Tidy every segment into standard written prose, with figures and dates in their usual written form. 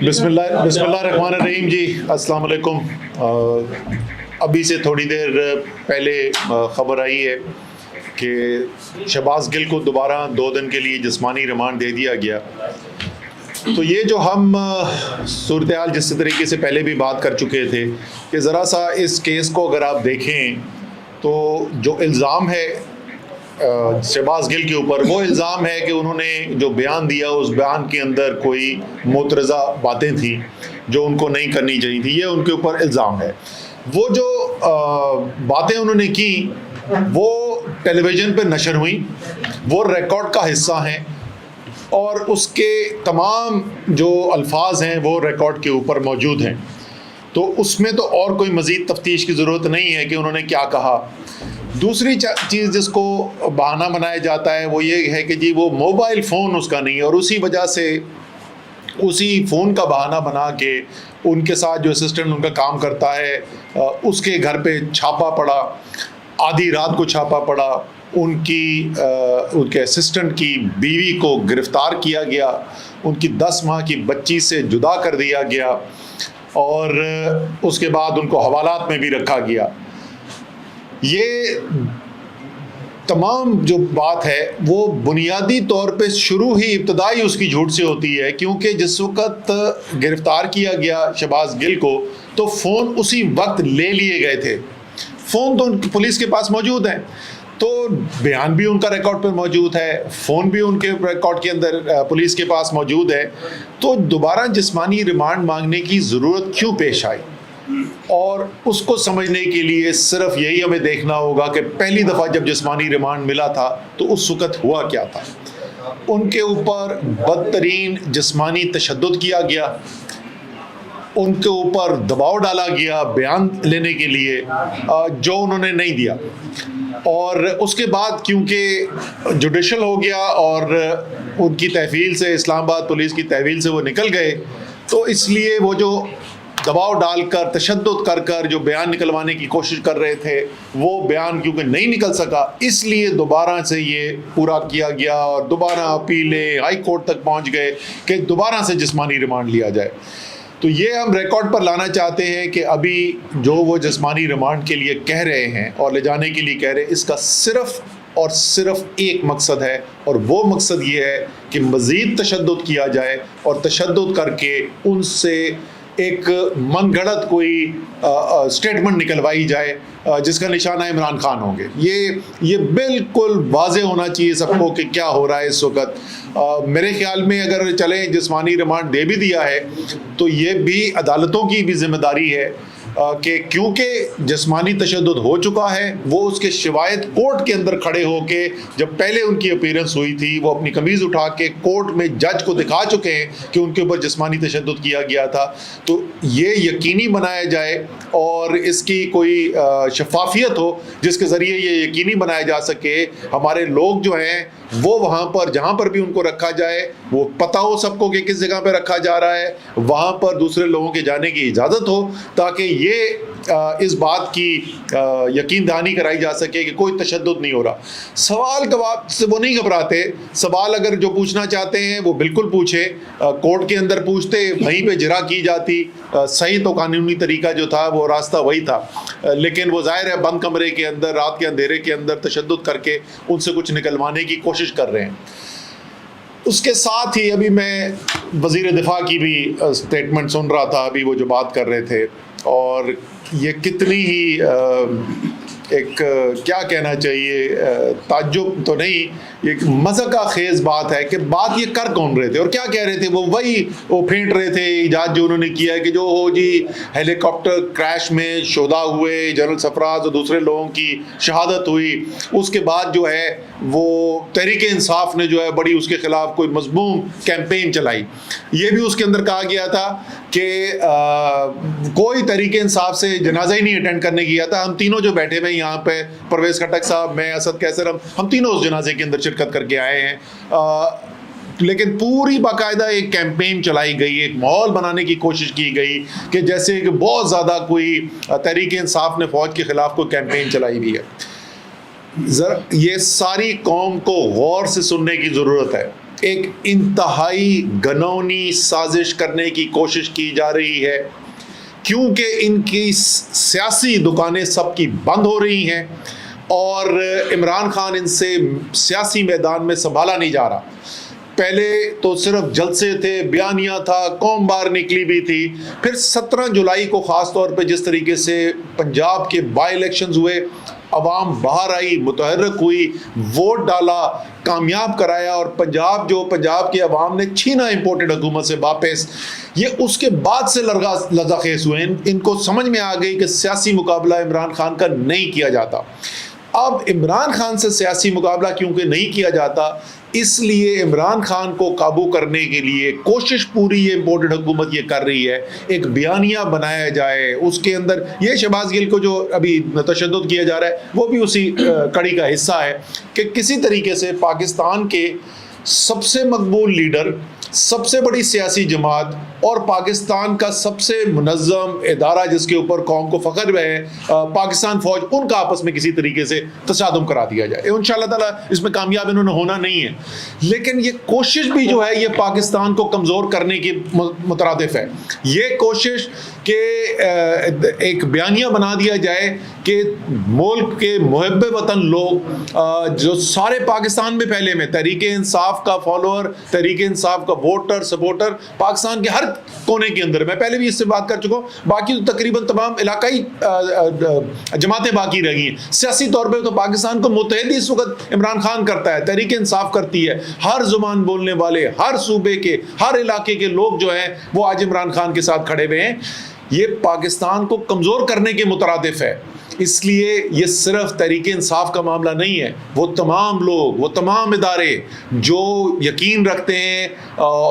بسم اللہ الرحمن الرحیم جی، السلام علیکم۔ ابھی سے تھوڑی دیر پہلے خبر آئی ہے کہ شہباز گل کو دوبارہ 2 دن کے لیے جسمانی ریمانڈ دے دیا گیا۔ تو یہ جو ہم صورتحال جس طریقے سے پہلے بھی بات کر چکے تھے کہ ذرا سا اس کیس کو اگر آپ دیکھیں تو جو الزام ہے شہباز گل کے اوپر، وہ الزام ہے کہ انہوں نے جو بیان دیا اس بیان کے اندر کوئی مترجہ باتیں تھیں جو ان کو نہیں کرنی چاہیے تھی، یہ ان کے اوپر الزام ہے۔ وہ جو باتیں انہوں نے کی وہ ٹیلی ویژن پہ نشر ہوئیں، وہ ریکارڈ کا حصہ ہیں اور اس کے تمام جو الفاظ ہیں وہ ریکارڈ کے اوپر موجود ہیں۔ تو اس میں تو اور کوئی مزید تفتیش کی ضرورت نہیں ہے کہ انہوں نے کیا کہا۔ دوسری چیز جس کو بہانہ بنایا جاتا ہے وہ یہ ہے کہ جی وہ موبائل فون اس کا نہیں ہے، اور اسی وجہ سے اسی فون کا بہانہ بنا کے ان کے ساتھ جو اسسٹنٹ ان کا کام کرتا ہے اس کے گھر پہ چھاپا پڑا، آدھی رات کو چھاپا پڑا، ان کے اسسٹنٹ کی بیوی کو گرفتار کیا گیا، ان کی 10 ماہ کی بچی سے جدا کر دیا گیا اور اس کے بعد ان کو حوالات میں بھی رکھا گیا۔ یہ تمام جو بات ہے وہ بنیادی طور پہ شروع ہی ابتدائی اس کی جھوٹ سے ہوتی ہے، کیونکہ جس وقت گرفتار کیا گیا شہباز گل کو تو فون اسی وقت لے لیے گئے تھے، فون تو پولیس کے پاس موجود ہیں، تو بیان بھی ان کا ریکارڈ پر موجود ہے، فون بھی ان کے ریکارڈ کے اندر پولیس کے پاس موجود ہے۔ تو دوبارہ جسمانی ریمانڈ مانگنے کی ضرورت کیوں پیش آئی؟ اور اس کو سمجھنے کے لیے صرف یہی ہمیں دیکھنا ہوگا کہ پہلی دفعہ جب جسمانی ریمانڈ ملا تھا تو اس وقت ہوا کیا تھا۔ ان کے اوپر بدترین جسمانی تشدد کیا گیا، ان کے اوپر دباؤ ڈالا گیا بیان لینے کے لیے جو انہوں نے نہیں دیا، اور اس کے بعد کیونکہ جوڈیشل ہو گیا اور ان کی تحویل سے، اسلام آباد پولیس کی تحویل سے وہ نکل گئے، تو اس لیے وہ جو دباؤ ڈال کر تشدد کر کر جو بیان نکلوانے کی کوشش کر رہے تھے وہ بیان کیونکہ نہیں نکل سکا، اس لیے دوبارہ سے یہ پورا کیا گیا اور دوبارہ اپیلیں ہائی کورٹ تک پہنچ گئے کہ دوبارہ سے جسمانی ریمانڈ لیا جائے۔ تو یہ ہم ریکارڈ پر لانا چاہتے ہیں کہ ابھی جو وہ جسمانی ریمانڈ کے لیے کہہ رہے ہیں اور لے جانے کے لیے کہہ رہے ہیں، اس کا صرف اور صرف ایک مقصد ہے، اور وہ مقصد یہ ہے کہ مزید تشدد کیا جائے اور تشدد کر کے ان سے ایک من گھڑت کوئی اسٹیٹمنٹ نکلوائی جائے جس کا نشانہ عمران خان ہوں گے۔ یہ بالکل واضح ہونا چاہیے سب کو کہ کیا ہو رہا ہے اس وقت۔ میرے خیال میں اگر چلیں جسمانی ریمانڈ دے بھی دیا ہے تو یہ بھی عدالتوں کی بھی ذمہ داری ہے کہ کیونکہ جسمانی تشدد ہو چکا ہے، وہ اس کے شواہد کورٹ کے اندر کھڑے ہو کے، جب پہلے ان کی اپیرنس ہوئی تھی وہ اپنی قمیض اٹھا کے کورٹ میں جج کو دکھا چکے ہیں کہ ان کے اوپر جسمانی تشدد کیا گیا تھا۔ تو یہ یقینی بنایا جائے اور اس کی کوئی شفافیت ہو جس کے ذریعے یہ یقینی بنایا جا سکے ہمارے لوگ جو ہیں وہ وہاں پر جہاں پر بھی ان کو رکھا جائے وہ پتہ ہو سب کو کہ کس جگہ پہ رکھا جا رہا ہے، وہاں پر دوسرے لوگوں کے جانے کی اجازت ہو تاکہ یہ اس بات کی یقین دہانی کرائی جا سکے کہ کوئی تشدد نہیں ہو رہا۔ سوال جواب سے وہ نہیں گھبراتے، سوال اگر جو پوچھنا چاہتے ہیں وہ بالکل پوچھے، کورٹ کے اندر پوچھتے، وہیں پہ جرا کی جاتی۔ صحیح تو قانونی طریقہ جو تھا وہ راستہ وہی تھا، لیکن وہ ظاہر ہے بند کمرے کے اندر رات کے اندھیرے کے اندر تشدد کر کے ان سے کچھ نکلوانے کی کوشش کر رہے ہیں۔ اس کے ساتھ ہی ابھی میں وزیر دفاع کی بھی سٹیٹمنٹ سن رہا تھا، ابھی وہ جو بات کر رہے تھے، اور یہ کتنی ہی ایک کیا کہنا چاہیے، تعجب تو نہیں، ایک مذاق خیز بات ہے کہ بات یہ کر کون رہے تھے اور کیا کہہ رہے تھے۔ وہ پھینٹ رہے تھے ایجاد جو انہوں نے کیا ہے کہ جو ہو جی ہیلی کاپٹر کریش میں شہدا ہوئے، جنرل سرفراز اور دوسرے لوگوں کی شہادت ہوئی، اس کے بعد جو ہے وہ تحریک انصاف نے جو ہے بڑی اس کے خلاف کوئی مضموم کیمپین چلائی۔ یہ بھی اس کے اندر کہا گیا تھا کہ کوئی تحریک انصاف سے جنازہ ہی نہیں اٹینڈ کرنے گیا تھا، ہم تینوں جو بیٹھے ہوئے یہاں پہ، پرویز خٹک صاحب، میں، اسد کیسر، ہم تینوں اس جنازے کے اندر شرکت کر کے آئے ہیں۔ لیکن پوری باقاعدہ ایک کیمپین چلائی گئی، ایک ماحول بنانے کی کوشش کی گئی کہ جیسے کہ بہت زیادہ کوئی تحریک انصاف نے فوج کے خلاف کوئی کیمپین چلائی ہوئی ہے۔ یہ ساری قوم کو غور سے سننے کی ضرورت ہے ایک انتہائی گھنونی سازش کرنے کی کوشش کی جا رہی ہے، کیونکہ ان کی سیاسی دکانیں سب کی بند ہو رہی ہیں اور عمران خان ان سے سیاسی میدان میں سنبھالا نہیں جا رہا۔ پہلے تو صرف جلسے تھے، بیانیہ تھا، قوم باہر نکلی بھی تھی، پھر 17 جولائی کو خاص طور پہ جس طریقے سے پنجاب کے بائی الیکشنز ہوئے، عوام باہر آئی، متحرک ہوئی، ووٹ ڈالا، کامیاب کرایا، اور پنجاب کے عوام نے چھینا امپورٹڈ حکومت سے واپس، یہ اس کے بعد سے لرزہ خیز ہوئے۔ ان کو سمجھ میں آ گئی کہ سیاسی مقابلہ عمران خان کا نہیں کیا جاتا۔ اب عمران خان سے سیاسی مقابلہ کیونکہ نہیں کیا جاتا، اس لیے عمران خان کو قابو کرنے کے لیے کوشش پوری یہ امپورٹڈ حکومت یہ کر رہی ہے، ایک بیانیہ بنایا جائے، اس کے اندر یہ شہباز گل کو جو ابھی تشدد کیا جا رہا ہے وہ بھی اسی کڑی کا حصہ ہے کہ کسی طریقے سے پاکستان کے سب سے مقبول لیڈر، سب سے بڑی سیاسی جماعت اور پاکستان کا سب سے منظم ادارہ جس کے اوپر قوم کو فخر ہے، پاکستان فوج، ان کا آپس میں کسی طریقے سے تصادم کرا دیا جائے۔ انشاءاللہ تعالیٰ اس میں کامیاب انہوں نے ہونا نہیں ہے، لیکن یہ کوشش بھی جو ہے یہ پاکستان کو کمزور کرنے کی مترادف ہے۔ یہ کوشش کہ ایک بیانیہ بنا دیا جائے کہ ملک کے محب وطن لوگ جو سارے پاکستان میں پھیلے میں، تحریک انصاف کا فالوور، تحریک انصاف کا ووٹر سپورٹر پاکستان کے ہر کونے کے اندر، میں پہلے بھی اس سے بات کر چکا ہوں، باقی تو تقریباً تمام علاقائی جماعتیں باقی رہ گئی ہیں۔ سیاسی طور پہ تو پاکستان کو متحد اس وقت عمران خان کرتا ہے، تحریک انصاف کرتی ہے، ہر زبان بولنے والے، ہر صوبے کے، ہر علاقے کے لوگ جو ہیں وہ آج عمران خان کے ساتھ کھڑے ہوئے ہیں۔ یہ پاکستان کو کمزور کرنے کے مترادف ہے، اس لیے یہ صرف تحریک انصاف کا معاملہ نہیں ہے، وہ تمام لوگ، وہ تمام ادارے جو یقین رکھتے ہیں،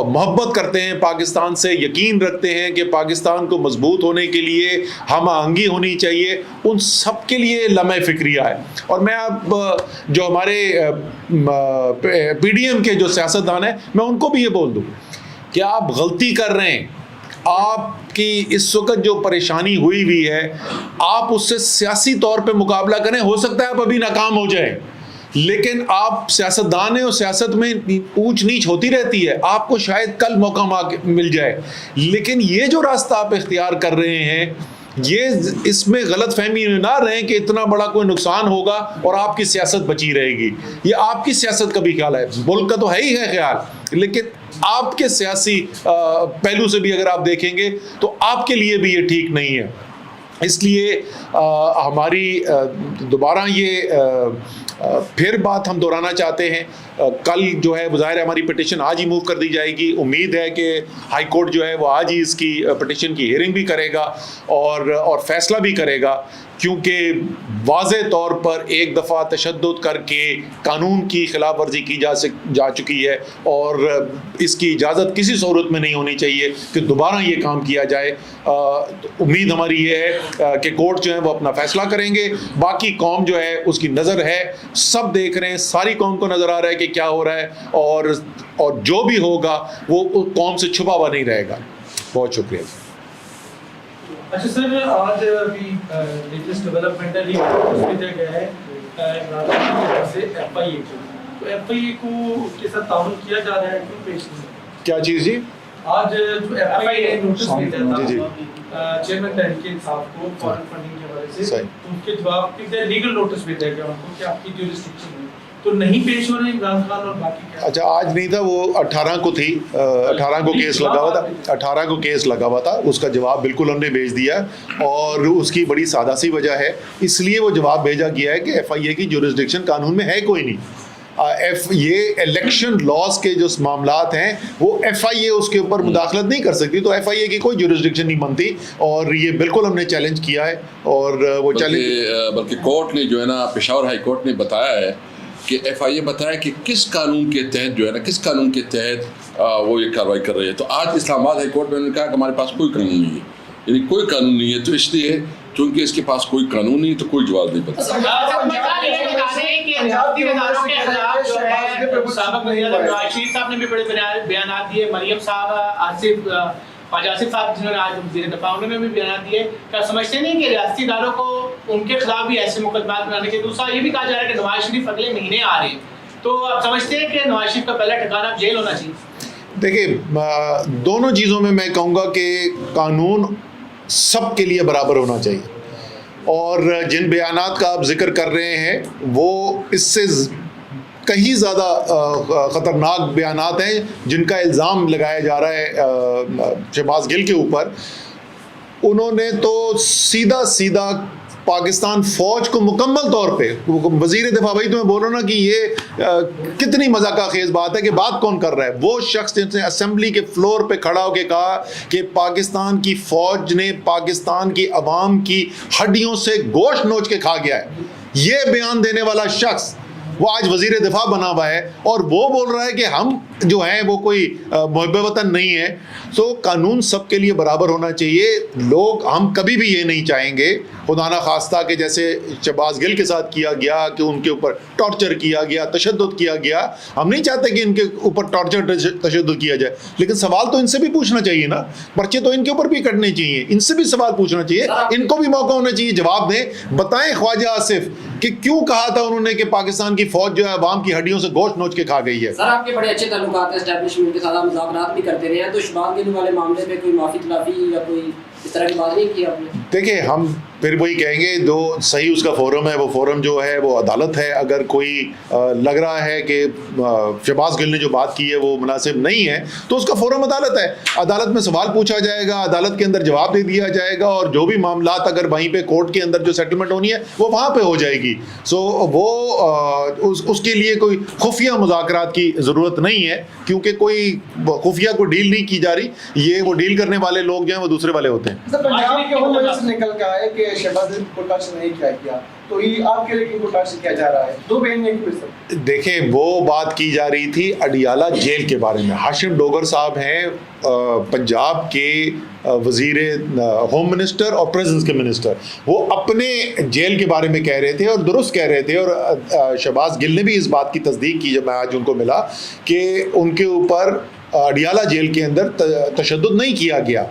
محبت کرتے ہیں پاکستان سے، یقین رکھتے ہیں کہ پاکستان کو مضبوط ہونے کے لیے ہم آہنگی ہونی چاہیے، ان سب کے لیے لمحہ فکریہ ہے۔ اور میں اب جو ہمارے پی ڈی ایم کے جو سیاستدان ہیں، میں ان کو بھی یہ بول دوں کہ آپ غلطی کر رہے ہیں، آپ کی اس وقت جو پریشانی ہوئی ہے، آپ اس سے سیاسی طور پہ مقابلہ کریں، ہو سکتا ہے آپ ابھی ناکام ہو جائیں، لیکن آپ سیاستدان ہیں اور سیاست میں اونچ نیچ ہوتی رہتی ہے، آپ کو شاید کل موقع مل جائے، لیکن یہ جو راستہ آپ اختیار کر رہے ہیں، یہ اس میں غلط فہمی نہ رہیں کہ اتنا بڑا کوئی نقصان ہوگا اور آپ کی سیاست بچی رہے گی۔ یہ آپ کی سیاست کا بھی خیال ہے، ملک کا تو ہے ہی ہے خیال، لیکن آپ کے سیاسی پہلو سے بھی اگر آپ دیکھیں گے تو آپ کے لیے بھی یہ ٹھیک نہیں ہے۔ اس لیے ہماری دوبارہ یہ پھر بات ہم دہرانا چاہتے ہیں، کل جو ہے بظاہر ہماری پٹیشن آج ہی موو کر دی جائے گی، امید ہے کہ ہائی کورٹ جو ہے وہ آج ہی اس کی پٹیشن کی ہیئرنگ بھی کرے گا اور فیصلہ بھی کرے گا، کیونکہ واضح طور پر ایک دفعہ تشدد کر کے قانون کی خلاف ورزی کی جا چکی ہے، اور اس کی اجازت کسی صورت میں نہیں ہونی چاہیے کہ دوبارہ یہ کام کیا جائے۔ امید ہماری یہ ہے کہ کورٹ جو ہے وہ اپنا فیصلہ کریں گے، باقی قوم جو ہے اس کی نظر ہے، سب دیکھ رہے ہیں، ساری قوم کو نظر آ رہا ہے کہ کیا ہو رہا ہے، اور جو بھی ہوگا وہ قوم سے چھپا ہوا نہیں رہے گا۔ بہت شکریہ۔ اچھا سر، آج ابھی لیٹسٹ ڈیولپمنٹ ہے، بھیجا گیا ہے عمران خان کی طرف سے ایف آئی اے کو، تو ایف آئی اے کو کے ساتھ تعاون کیا جا رہا ہے، کیوں پیش نہیں؟ کیا چیز جی؟ آج جو ایف آئی اے نوٹس بھیجا تھا چیئرمین تحریک انصاف کو فارن فنڈنگ کے حوالے سے، ان کے جواب کے لیگل نوٹس بھیجا گیا ان کو کہ آپ کی جو ریسٹرکشن ہے تو نہیں پیش ہو رہے عمران خان، اور باقی کیا؟ اچھا، آج نہیں تھا، وہ 18 کو تھی، 18 کو کیس لگا ہوا تھا، 18 کو کیس لگا ہوا تھا، اس کا جواب بالکل ہم نے بھیج دیا، اور اس کی بڑی سادہ سی وجہ ہے، اس لیے وہ جواب بھیجا گیا ہے کہ ایف آئی اے کی جورسڈکشن قانون میں ہے کوئی نہیں۔ یہ الیکشن لاز کے جو معاملات ہیں وہ ایف آئی اے اس کے اوپر مداخلت نہیں کر سکتی، تو ایف آئی اے کی کوئی جورسڈکشن نہیں بنتی، اور یہ بالکل ہم نے چیلنج کیا ہے، اور وہ بلکہ کورٹ نے جو ہے نا، پشاور ہائی کورٹ نے بتایا ہے کہ ایف آئی اے بتایا کہ کس قانون کے تحت جو ہے نا، کس قانون کے تحت وہ یہ کارروائی کر رہی ہے۔ تو آج اسلام آباد ہائی کورٹ میں انہوں نے کہا کہ ہمارے پاس کوئی قانون نہیں ہے، یعنی کوئی قانون نہیں ہے، تو اس لیے چونکہ اس کے پاس کوئی قانون نہیں تو کوئی جواب نہیں پتا۔ راشد صاحب نے بھی بڑے بیانات دیے، مریم صاحب، خواجہ آصف صاحب جنہوں نے آج وزیر دفاع، انہوں نے بھی بیانات دیے، کیا سمجھتے نہیں کہ ریاستی اداروں کو ان کے خلاف بھی ایسے مقدمات بنانے کے؟ دوسرا یہ بھی کہا جا رہا ہے کہ نواز شریف اگلے مہینے آ رہے ہیں، تو آپ سمجھتے ہیں کہ نواز شریف کا پہلا ٹھکانا جیل ہونا چاہیے؟ دیکھیے دونوں چیزوں میں کہوں گا کہ قانون سب کے لیے برابر ہونا چاہیے، اور جن بیانات کا آپ ذکر کر رہے ہیں وہ اس سے کہیں زیادہ خطرناک بیانات ہیں جن کا الزام لگایا جا رہا ہے شہباز گل کے اوپر۔ انہوں نے تو سیدھا پاکستان فوج کو مکمل طور پہ، وزیر دفاع، بھائی تو میں بول رہا ہوں نا کہ یہ کتنی مذاقہ خیز بات ہے کہ بات کون کر رہا ہے؟ وہ شخص جس نے اسمبلی کے فلور پہ کھڑا ہو کے کہا کہ پاکستان کی فوج نے پاکستان کی عوام کی ہڈیوں سے گوشت نوچ کے کھا گیا ہے، یہ بیان دینے والا شخص وہ آج وزیر دفاع بنا ہوا ہے، اور وہ بول رہا ہے کہ ہم جو ہیں وہ کوئی محب وطن نہیں ہے۔ تو قانون سب کے لیے برابر ہونا چاہیے۔ لوگ، ہم کبھی بھی یہ نہیں چاہیں گے خدا نہ خواستہ کہ جیسے شہباز گل کے ساتھ کیا گیا کہ ان کے اوپر ٹارچر کیا گیا، تشدد کیا گیا، ہم نہیں چاہتے کہ ان کے اوپر ٹارچر تشدد کیا جائے، لیکن سوال تو ان سے بھی پوچھنا چاہیے نا، پرچے تو ان کے اوپر بھی کٹنے چاہیے، ان سے بھی سوال پوچھنا چاہیے، ان کو بھی موقع ہونا چاہیے جواب دیں۔ بتائیں خواجہ آصف کہ کیوں کہا تھا انہوں نے کہ پاکستان کی فوج جو ہے عوام کی ہڈیوں سے گوشت نوچ کے کھا گئی ہے؟ سر آپ کے بڑے اچھے تعلقات ہیں اسٹیبلشمنٹ کے ساتھ، مذاکرات بھی کرتے رہے ہیں، تو شہباز گل والے معاملے میں کوئی معافی تلافی یا کوئی اس طرح کی بات نہیں کی آپ نے؟ دیکھیں ہم پھر وہی کہیں گے، جو صحیح اس کا فورم ہے وہ فورم جو ہے وہ عدالت ہے۔ اگر کوئی لگ رہا ہے کہ شہباز گل نے جو بات کی ہے وہ مناسب نہیں ہے تو اس کا فورم عدالت ہے، عدالت میں سوال پوچھا جائے گا، عدالت کے اندر جواب دے دیا جائے گا، اور جو بھی معاملات اگر وہیں پہ کورٹ کے اندر جو سیٹلمنٹ ہونی ہے وہ وہاں پہ ہو جائے گی۔ سو وہ اس کے لیے کوئی خفیہ مذاکرات کی ضرورت نہیں ہے، کیونکہ کوئی خفیہ کو ڈیل نہیں کی جا رہی، یہ وہ ڈیل کرنے والے لوگ جو ہیں وہ دوسرے والے ہوتے ہیں۔ پنجاب کے حوالے سے نکل کے آئے کہ شہباز گل کو ٹچ نہیں کیا تو یہ آپ کے لیے کن کو ٹچ کیا جا رہا ہے؟ دو بہن نے کیوں؟ دیکھیں وہ بات کی جا رہی تھی اڈیالہ جیل کے بارے میں۔ ہاشم ڈوگر صاحب ہیں پنجاب کے وزیر ہوم منسٹر اور پریزنس کے منسٹر، وہ اپنے جیل کے بارے میں کہہ رہے تھے اور درست کہہ رہے تھے، اور شہباز گل نے بھی اس بات کی تصدیق کی جب میں آج ان کو ملا کہ ان کے اوپر اڈیالہ جیل کے اندر تشدد نہیں کیا گیا۔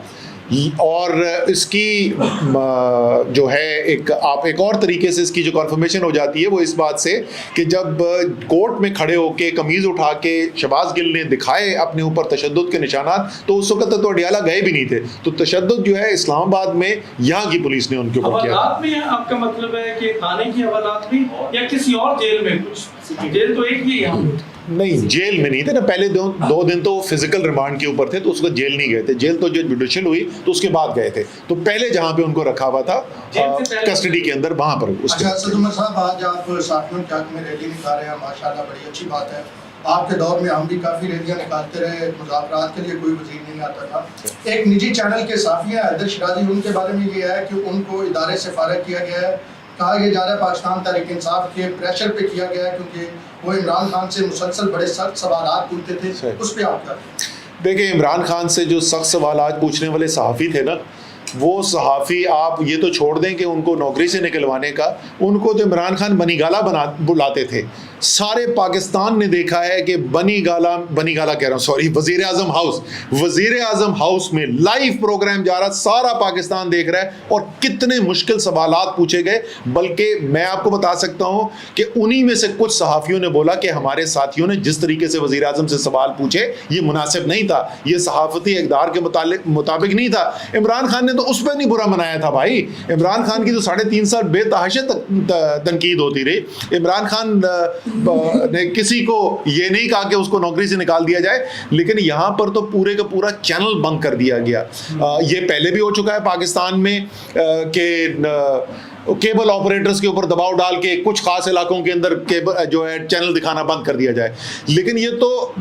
اور اس کی جو ہے ایک اور طریقے سے اس کی جو کنفرمیشن ہو جاتی ہے وہ اس بات سے کہ جب کورٹ میں کھڑے ہو کے قمیض اٹھا کے شہباز گل نے دکھائے اپنے اوپر تشدد کے نشانات، تو اس وقت تو اڈیالہ گئے بھی نہیں تھے، تو تشدد جو ہے اسلام آباد میں یہاں کی پولیس نے ان کے اوپر کیا۔ حوالات میں آپ کا مطلب ہے کہ تھانے کی حوالات بھی یا کسی اور جیل میں؟ کچھ جیل تو ایک ہی یہاں نہیں، جیل میں نہیں تھے نا، پہلے 2 دن تو فزیکل ریمانڈ کے اوپر تھے تو اس وقت جیل نہیں گئے تھے، جیل تو جو جوڈیشل ہوئی تو اس کے بعد گئے تھے، تو پہلے جہاں پہ ان کو رکھا ہوا تھا کسٹڈی کے اندر وہاں پر۔ اچھا اسد عمر صاحب، آج آپ ساٹھویں چاک میں ریلی نکال رہے ہیں، ماشاءاللہ بڑی اچھی بات ہے۔ آپ کے دور میں ہم بھی کافی ریلیاں نکالتے رہے، مذاکرات کے لیے کوئی وزیر نہیں آتا تھا۔ ایک نجی چینل کے صحافی ہیں حیدر شیرازی، ان کے بارے میں یہ ہے کہ ان کو ادارے سے فارغ کیا گیا ہے، کہا یہ جا رہا ہے پاکستان تحریک انصاف کے پریشر پہ کیا گیا ہے، کیونکہ وہ عمران خان سے مسلسل بڑے سخت سوالات پوچھتے تھے، اس پہ آپ کیا؟ دیکھیں عمران خان سے جو سخت سوالات پوچھنے والے صحافی تھے نا، وہ صحافی آپ یہ تو چھوڑ دیں کہ ان کو نوکری سے نکلوانے کا، ان کو تو عمران خان بنی گالا بلاتے تھے۔ سارے پاکستان نے دیکھا ہے کہ بنی گالا کہہ رہا ہوں، سوری، وزیر اعظم ہاؤس میں لائیو پروگرام جا رہا، سارا پاکستان دیکھ رہا ہے، اور کتنے مشکل سوالات پوچھے گئے۔ بلکہ میں آپ کو بتا سکتا ہوں کہ انہی میں سے کچھ صحافیوں نے بولا کہ ہمارے ساتھیوں نے جس طریقے سے وزیر اعظم سے سوال پوچھے یہ مناسب نہیں تھا، یہ صحافتی اقدار کے مطابق نہیں تھا۔ عمران خان نے تو اس پہ نہیں برا منایا تھا بھائی، عمران خان کی تو 3.5 سال بے تحاشا تنقید ہوتی رہی۔ عمران خان نے کسی کو یہ نہیں کہا کہ اس کو نوکری سے نکال دیا جائے، لیکن یہاں پر تو پورے کا پورا چینل بند کر دیا گیا۔ یہ پہلے بھی ہو چکا ہے پاکستان میں کہ کیبل آپریٹرز کے اوپر دباؤ ڈال کے کچھ خاص علاقوں کے اندر کیبل جو ہے چینل دکھانا بند کر دیا جائے، لیکن یہ تو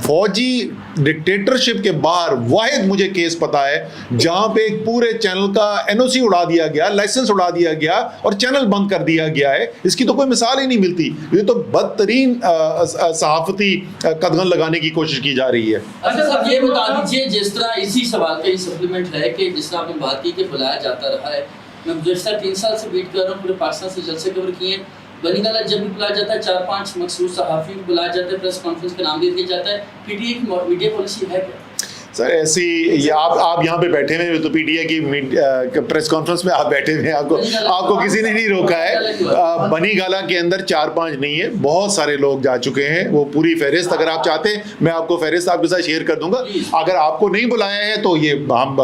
فوجی ڈکٹیٹرشپ کے باہر واحد مجھے کیس پتا ہے جہاں پہ ایک پورے چینل کا NOC اڑا دیا گیا، لائسنس اڑا دیا گیا اور چینل بند کر دیا گیا ہے۔ اس کی تو کوئی مثال ہی نہیں ملتی، یہ تو بدترین صحافتی قدغن لگانے کی کوشش کی جا رہی ہے۔ اچھا صاحب یہ بتا دیجیے، جس طرح اسی سوال کا یہ سپلیمنٹ ہے کہ جس طرح آپ نے بات کی کہ بلایا جاتا رہا ہے، میں گزشتہ 3 سال سے ویٹ کر رہا ہوں، پورے پاکستان سے جلسے کور کیے ہیں، بنی گالا جب بھی بلایا جاتا ہے 4-5 مخصوص صحافیوں کو بلایا جاتا ہے، پریس کانفرنس کا نام دے دیا جاتا ہے، PTI کی میڈیا پالیسی ہے کیا؟ سر ایسی یہ آپ یہاں پہ بیٹھے ہوئے تو پی ٹی آئی کی پریس کانفرنس میں آپ بیٹھے ہوئے ہیں, آپ کو کسی نے نہیں روکا ہے. بنی گالا کے اندر 4-5 نہیں ہے, بہت سارے لوگ جا چکے ہیں, وہ پوری فہرست اگر آپ چاہتے ہیں میں آپ کو فہرست آپ کے ساتھ شیئر کر دوں گا. اگر آپ کو نہیں بلایا ہے تو یہ ہم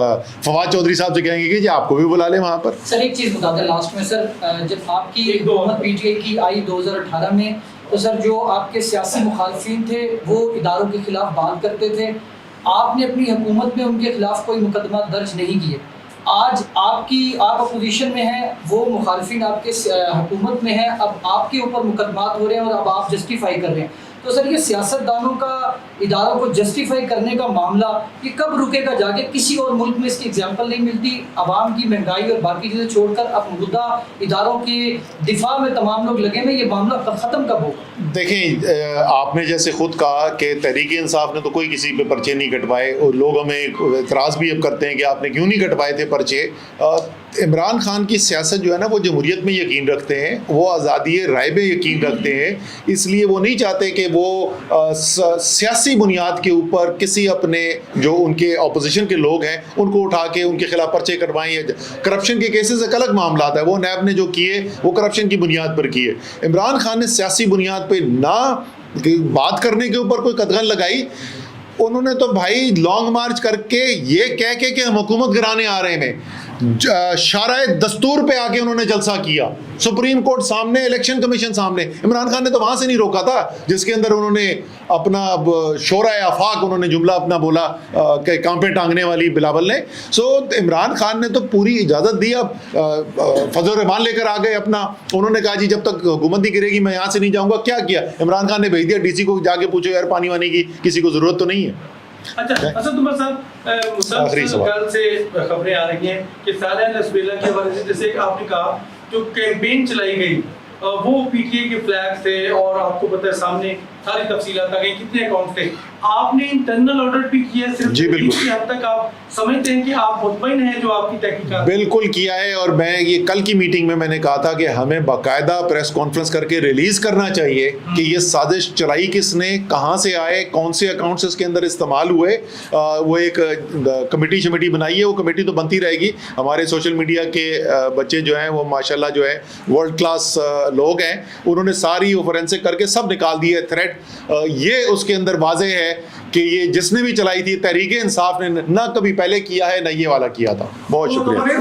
فواد چودھری صاحب سے کہیں گے کہ جی آپ کو بھی بلا لیں وہاں پر. سر ایک چیز بتا دیں لاسٹ میں سر, جب آپ کی حکومت پی ٹی آئی کی آئی 2018 میں تو سر جو آپ کے سیاسی مخالفین تھے وہ اداروں کے خلاف بات کرتے تھے, آپ نے اپنی حکومت میں ان کے خلاف کوئی مقدمہ درج نہیں کیے. آج آپ اپوزیشن میں ہیں, وہ مخالفین آپ کے حکومت میں ہیں, اب آپ کے اوپر مقدمات ہو رہے ہیں اور اب آپ جسٹیفائی کر رہے ہیں. تو سر یہ سیاست دانوں کا اداروں کو جسٹیفائی کرنے کا معاملہ یہ کب رکے گا جا کے؟ کسی اور ملک میں اس کی ایگزامپل نہیں ملتی. عوام کی مہنگائی اور باقی چیزیں چھوڑ کر اب موجودہ اداروں کے دفاع میں تمام لوگ لگے ہوئے, یہ معاملہ ختم کب ہوگا؟ دیکھیں آپ نے جیسے خود کہا کہ تحریک انصاف نے تو کوئی کسی پہ پرچے نہیں کٹوائے, اور لوگ ہمیں اعتراض بھی اب کرتے ہیں کہ آپ نے کیوں نہیں کٹوائے تھے پرچے. عمران خان کی سیاست جو ہے نا وہ جمہوریت میں یقین رکھتے ہیں, وہ آزادی رائے میں یقین رکھتے ہیں, اس لیے وہ نہیں چاہتے کہ وہ سیاسی بنیاد کے اوپر کسی اپنے جو ان کے اپوزیشن کے لوگ ہیں ان کو اٹھا کے ان کے خلاف پرچے کٹوائیں. کرپشن کے کیسز ایک الگ معاملات ہے, وہ نیب نے جو کیے وہ کرپشن کی بنیاد پر کیے. عمران خان نے سیاسی بنیاد پہ نہ بات کرنے کے اوپر کوئی قدغن لگائی, انہوں نے تو بھائی لانگ مارچ کر کے یہ کہہ کے کہ ہم حکومت گرانے آ رہے ہیں, شارع دستور پہ آ کے انہوں نے جلسہ کیا, سپریم کورٹ سامنے, الیکشن کمیشن سامنے. عمران خان نے تو وہاں سے نہیں روکا تھا جس کے اندر انہوں نے اپنا شورۂ آفاق انہوں نے جملہ اپنا بولا کہ کانپیں ٹانگنے والی بلاول نے. سو عمران خان نے تو پوری اجازت دی, اب فضل الرحمان لے کر آ گئے اپنا, انہوں نے کہا جی جب تک حکومت نہیں گرے گی میں یہاں سے نہیں جاؤں گا. کیا کیا عمران خان نے بھیج دیا ڈی سی کو, جا کے پوچھو یار پانی وانی کی کسی کو ضرورت تو نہیں ہے. اچھا اسد عمر صاحب, مسلسل کل سے خبریں آ رہی ہیں کہ سالہ نسبیلا کے حوالے سے, جیسے آپ نے کہا جو کیمپین چلائی گئی وہ پی ٹی آئی کے فلیگ تھے, اور آپ کو پتہ ہے سامنے ساری تفصیلات آ گئی, کتنے اکاؤنٹ تھے. آپ نے انٹرنل آڈٹ بھی کیا, صرف جی بالکل, اس حد تک آپ سمجھتے ہیں کہ آپ مطمئن ہیں جو آپ کی تحقیقات؟ بالکل کیا ہے, اور میں یہ کل کی میٹنگ میں نے کہا تھا کہ ہمیں باقاعدہ پریس کانفرنس کر کے ریلیز کرنا چاہیے کہ یہ سازش چلائی کس نے, کہاں سے آئے, کون سے اکاؤنٹس اس کے اندر استعمال ہوئے. وہ ایک کمیٹی بنائی ہے, وہ کمیٹی تو بنتی رہے گی. ہمارے سوشل میڈیا کے بچے جو ہیں وہ ماشاءاللہ جو ہے ورلڈ کلاس لوگ ہیں, انہوں نے ساری وہ فورینسک کر کے سب نکال دی ہے تھریڈ. یہ اس کے اندر واضح ہے کہ یہ جس نے بھی چلائی تھی تحریک انصاف نے نہ کبھی پہلے کیا ہے نہ یہ والا کیا تھا. بہت شکریہ.